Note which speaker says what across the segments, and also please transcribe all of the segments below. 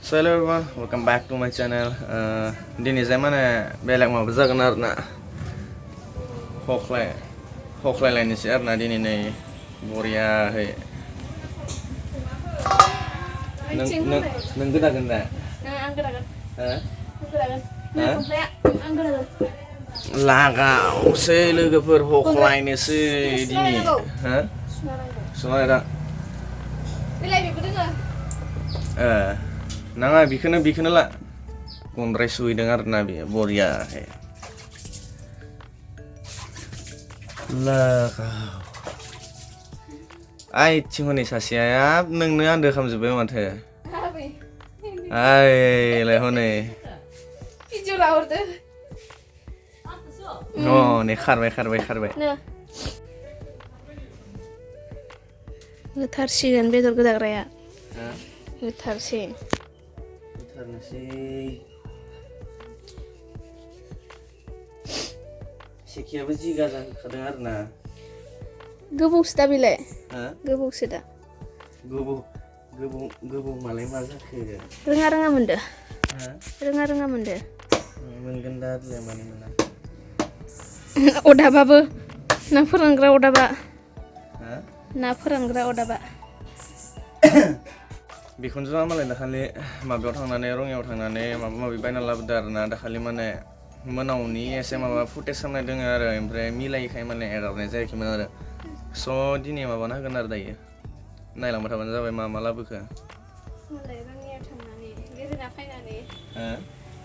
Speaker 1: So hello everyone, welcome back to my channel. Dini saya mana belak mau berzagan arna. Hoklai lain sih arna dini nih Boria he. Neng geda. Lagau sih lwgwfwr hoklai nih sih dini. Semua ada. Nanga bikhuna lah. Kondres sui dengar nabi Boria he. Lah kau. Ai cingoni sasia ya neng anda kamu zubai mata. Ai lehone.
Speaker 2: Ijo lah order.
Speaker 1: No, nih kharbai.
Speaker 2: Ngetarsigan bedor gedak raya. Ngetarsi.
Speaker 1: Nasi. Sekian biji gazan kedengar na.
Speaker 2: Gebuk sudah bile. Gebuk sudah.
Speaker 1: Gebuk malai mazak ke.
Speaker 2: Rengar mende. Rengar mende.
Speaker 1: Menggendar le mana.
Speaker 2: Udah babu. Na forangra udah ba. Na forangra udah ba.
Speaker 1: Bikhunjua malai dakhali mabiyaw thangnane rongiyaw thangnane mabi baina labwdw arna dakhali mane monaवनि एसे माबा footage खालामनाय दङ आरो ओमफ्राय मिलायिखाय माने एगारनाय जायाखैमोन आरो स' दिनै माबाना होगोन आरो दायो नायलांबाय थाबानो जाबाय मा लाबोखो
Speaker 2: मालाय रोङिया थांनानै बेरायना फैनानै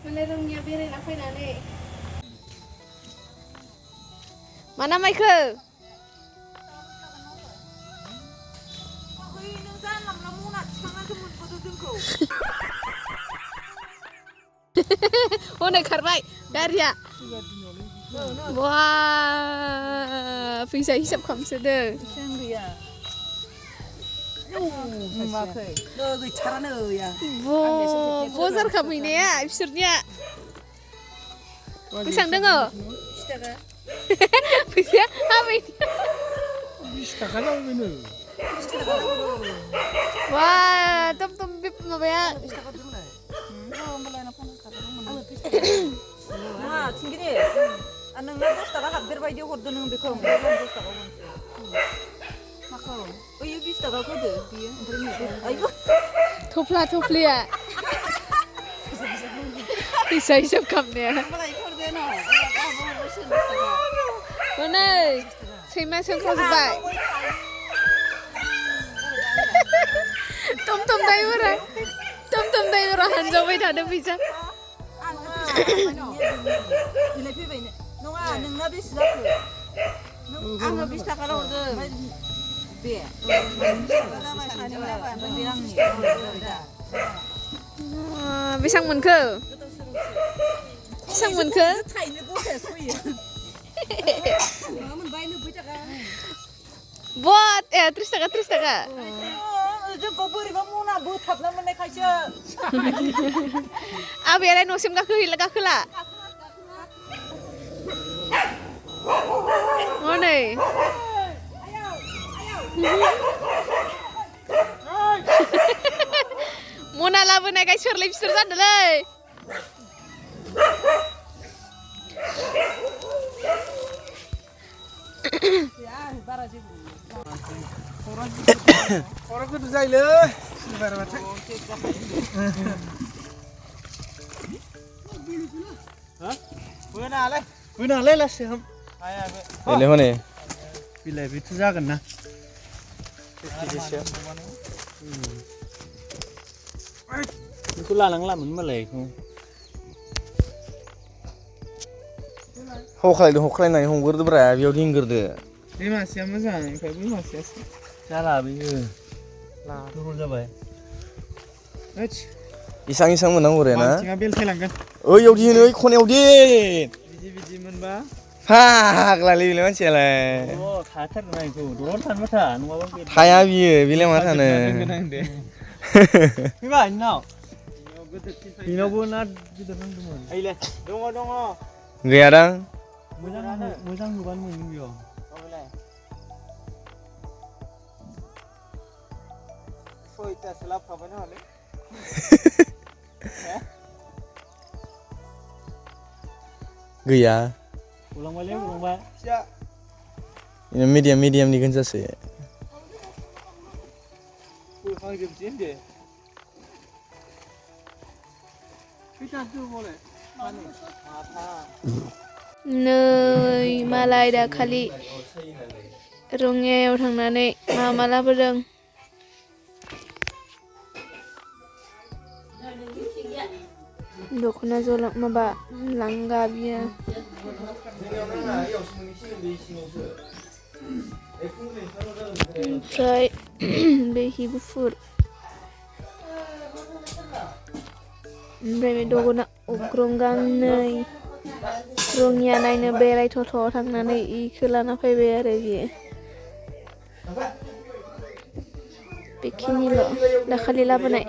Speaker 2: मालाय रोङिया बेरायना फैनानै माना माइखो Hone karbai Daria. Wah, bisa hisap kamu sedang. Bozar kamu ini ya, absurdnya. Pisang dengo. Bisa apa ini? Wah, tom bip apa ya?
Speaker 3: Nah, tinggi anang nggak tahu tak berapa jauh hordon nung bekom, belum tahu mana. Makau, oh iya bisa tak kau deh, dia internet. Ayo.
Speaker 2: Topla ya. Bisa hisap kamu ya. Mana? Saya sengkau sebai. Tom driver hanjau bayi ada bisa.
Speaker 3: Nunga nunga bisa tu. Nunga bisa kalau tu. Be.
Speaker 2: Bisang munke. Bisang munke. Buat terus taka.
Speaker 3: Kau beri kamu nak buat apa nama nak kaca?
Speaker 2: Abi ada nosim kakula. Mana? Mona labu nak kaca surlip sursan dulu.
Speaker 1: Orang tu jai le. Buena le lah sih. Ini mana? Pilih itu jangan na. Itu lalang malai. Hoklai naik honggur tu berapa? Biar tinggal tu.
Speaker 4: Ini masih apa sih? Kayak ini masih apa?
Speaker 1: Cara biar. Lah, turun jabai.
Speaker 4: Ech.
Speaker 1: Isang menang orang na.
Speaker 4: Tinggal bel selangkan.
Speaker 1: Oh, yaudin, kau yaudin.
Speaker 4: Biji menba.
Speaker 1: Hah, lali bilang macam le.
Speaker 4: Oh, khatar naik tu. Dorang tan mata, nuang bel.
Speaker 1: Thaya bilang mana ne?
Speaker 4: Iba, now. Ino pun nak kita nang tu. Aile, dongo.
Speaker 1: Gaya dah.
Speaker 4: Mujang bukan mungkin. Foi ita selap apa ni hale?
Speaker 1: गैया
Speaker 4: उलांबायलै उलांबाय
Speaker 1: मिडियामनि गोनजासो
Speaker 4: बोखांजोबसै होनदो खैथासो दङलै
Speaker 2: नै मालाय दाखालि रङियायाव थांनानै मा लाबोदों दख'ना माबा लांगा बियो ओमफ्राय हि गुफुर ओमफ्राय बे दख'ना अग्रं गांनै रङिया नायनो बेरायथाव थांनानै इखौ लाना फैबाय आरो बियो बेखिनिल' दाखालि लाबोनाय